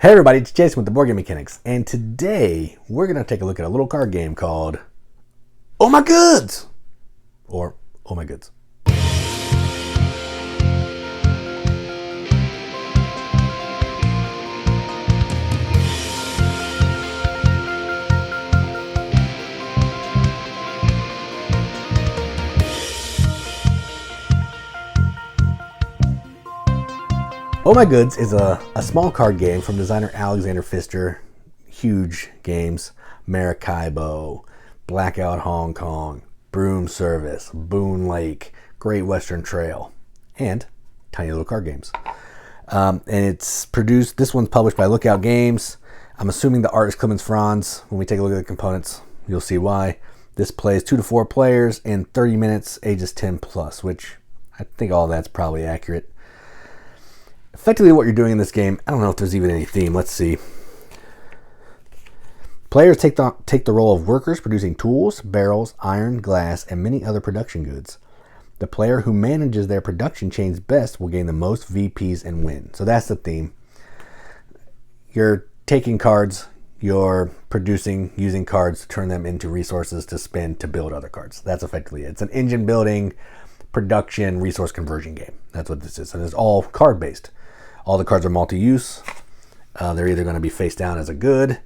Hey everybody, it's Jason with the Boardgame Mechanics, and today we're going to take a look at a little card game called Oh My Goods! Or Oh My Goods. Oh My Goods is a small card game from designer Alexander Pfister. Huge games: Maracaibo, Blackout Hong Kong, Broom Service, Boone Lake, Great Western Trail, and tiny little card games. And it's produced, this one's published by Lookout Games. I'm assuming the art is Clemens Franz. When we take a look at the components, you'll see why. This plays 2 to 4 players in 30 minutes, ages 10 plus, which I think all that's probably accurate. Effectively what you're doing in this game, I don't know if there's even any theme. Let's see. Players take the role of workers producing tools, barrels, iron, glass, and many other production goods. The player who manages their production chains best will gain the most VPs and win. So that's the theme. You're taking cards, you're producing, using cards to turn them into resources to spend to build other cards. That's effectively it. It's an engine building, production, resource conversion game. That's what this is. And it's all card based. All the cards are multi-use. They're either going to be face down as a good,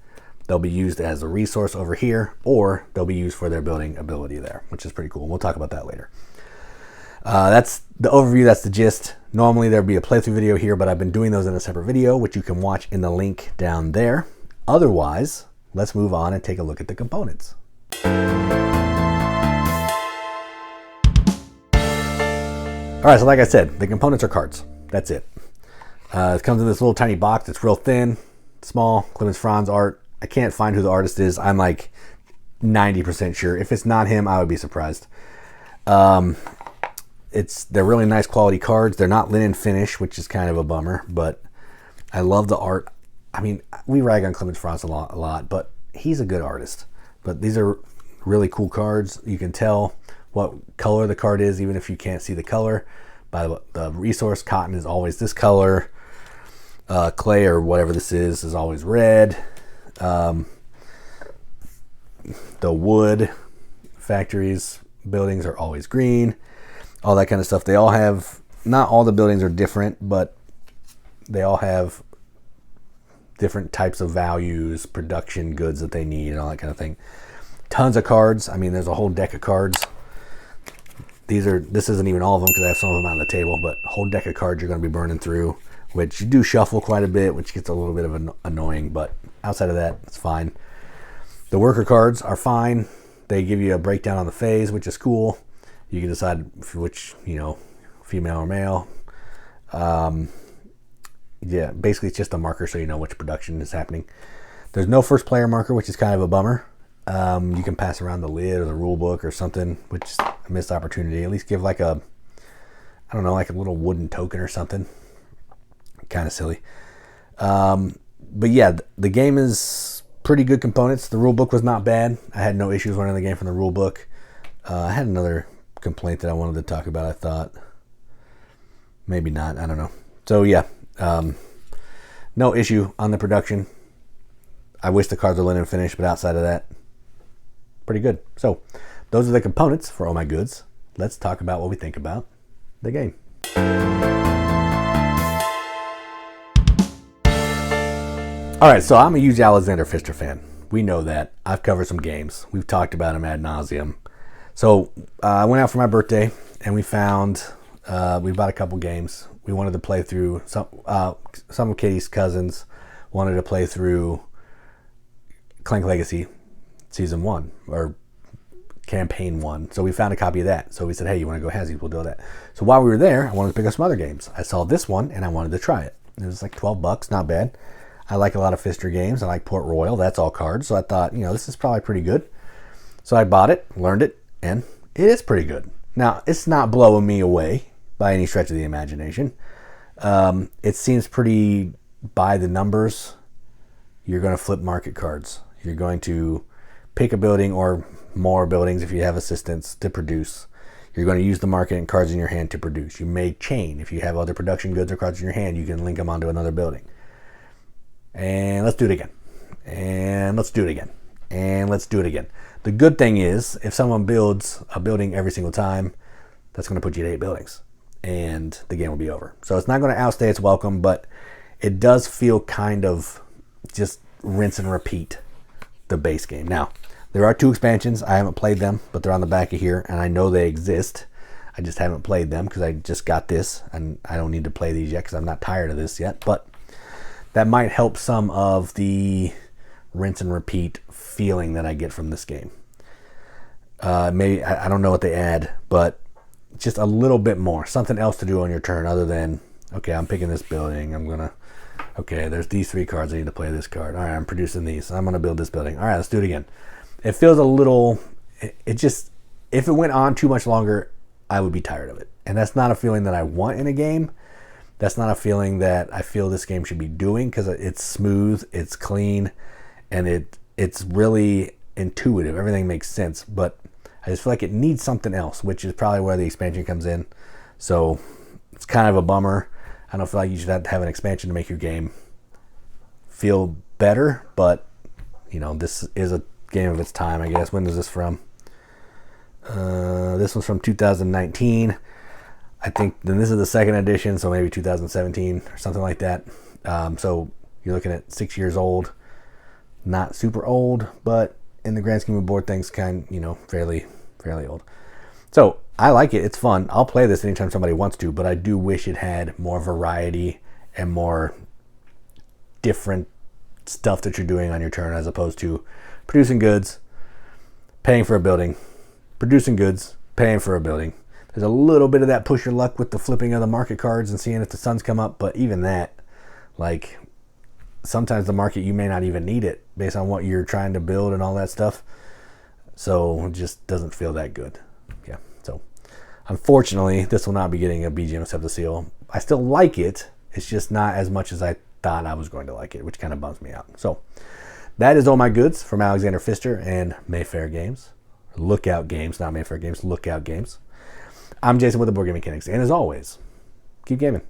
they'll be used as a resource over here, or they'll be used for their building ability there, which is pretty cool. We'll talk about that later. That's the overview, that's the gist. Normally there'd be a playthrough video here, but I've been doing those in a separate video, which you can watch in the link down there. Otherwise, let's move on and take a look at the components. All right, so like I said, the components are cards. That's it. It comes in this little tiny box. It's real thin, small, Clemens Franz art. I can't find who the artist is. I'm like 90% sure. If it's not him, I would be surprised. They're really nice quality cards. They're not linen finish, which is kind of a bummer, but I love the art. I mean, we rag on Clemens Franz a lot, but he's a good artist. But these are really cool cards. You can tell what color the card is, even if you can't see the color. By the resource, cotton is always this color. Clay or whatever this is always red. The wood factories, buildings are always green. All that kind of stuff. They all have, not all the buildings are different, but they all have different types of values, production goods that they need, and all that kind of thing. Tons of cards. I mean, there's a whole deck of cards. This isn't even all of them because I have some of them on the table, but a whole deck of cards you're going to be burning through, which you do shuffle quite a bit, which gets a little bit of annoying, but outside of that, it's fine. The worker cards are fine. They give you a breakdown on the phase, which is cool. You can decide which, female or male. Yeah, basically it's just a marker so you know which production is happening. There's no first player marker, which is kind of a bummer. You can pass around the lid or the rule book or something, which is a missed opportunity. At least give like a little wooden token or something. Kind of silly. But yeah, the game is pretty good components. The rule book was not bad. I had no issues running the game from the rule book. I had another complaint that I wanted to talk about, I thought. Maybe not, I don't know. So yeah, no issue on the production. I wish the cards were linen finished, but outside of that, pretty good. So those are the components for Oh My Goods. Let's talk about what we think about the game. All right, so I'm a huge Alexander Pfister fan. We know that. I've covered some games. We've talked about him ad nauseum. So I went out for my birthday and we bought a couple games. We wanted to play through some of Katie's cousins wanted to play through Clank Legacy Season 1 or Campaign 1. So we found a copy of that. So we said, hey, you want to go Hazzies? We'll do that. So while we were there, I wanted to pick up some other games. I saw this one and I wanted to try it. It was like $12, not bad. I like a lot of Pfister games. I like Port Royal. That's all cards. So I thought, this is probably pretty good. So I bought it, learned it, and it is pretty good. Now, it's not blowing me away by any stretch of the imagination. It seems pretty by the numbers. You're going to flip market cards. You're going to pick a building or more buildings if you have assistants to produce. You're going to use the market and cards in your hand to produce. You may chain. If you have other production goods or cards in your hand, you can link them onto another building. And let's do it again. And let's do it again. And let's do it again. The good thing is, if someone builds a building every single time, that's going to put you at 8 buildings. And the game will be over. So it's not going to outstay its welcome, but it does feel kind of just rinse and repeat the base game. Now, there are 2 expansions. I haven't played them, but they're on the back of here, and I know they exist. I just haven't played them because I just got this, and I don't need to play these yet because I'm not tired of this yet. But that might help some of the rinse and repeat feeling that I get from this game. Maybe I don't know what they add, but just a little bit more, something else to do on your turn other than, okay, I'm picking this building. Okay, there's these 3 cards. I need to play this card. All right, I'm producing these. I'm going to build this building. All right, let's do it again. It feels a little, it just, if it went on too much longer, I would be tired of it. And that's not a feeling that I want in a game. That's not a feeling that I feel this game should be doing, because it's smooth, it's clean, and it's really intuitive. Everything makes sense, but I just feel like it needs something else, which is probably where the expansion comes in. So it's kind of a bummer. I don't feel like you should have to have an expansion to make your game feel better, but you know, this is a game of its time, I guess. When is this from? This one's from 2019. I think then this is the 2nd edition, so maybe 2017 or something like that. So you're looking at 6 years old. Not super old, but in the grand scheme of board things, fairly old. So I like it. It's fun. I'll play this anytime somebody wants to, but I do wish it had more variety and more different stuff that you're doing on your turn, as opposed to producing goods, paying for a building, producing goods, paying for a building. There's a little bit of that push your luck with the flipping of the market cards and seeing if the suns come up, but even that, like, sometimes the market, you may not even need it based on what you're trying to build and all that stuff. So it just doesn't feel that good. Yeah. So unfortunately, this will not be getting a BGM Accept the Seal. I still like it. It's just not as much as I thought I was going to like it, which kind of bums me out. So that is all my goods from Alexander Pfister and Mayfair Games. Lookout Games, not Mayfair Games, Lookout Games. I'm Jason with the Board Game Mechanics, and as always, keep gaming.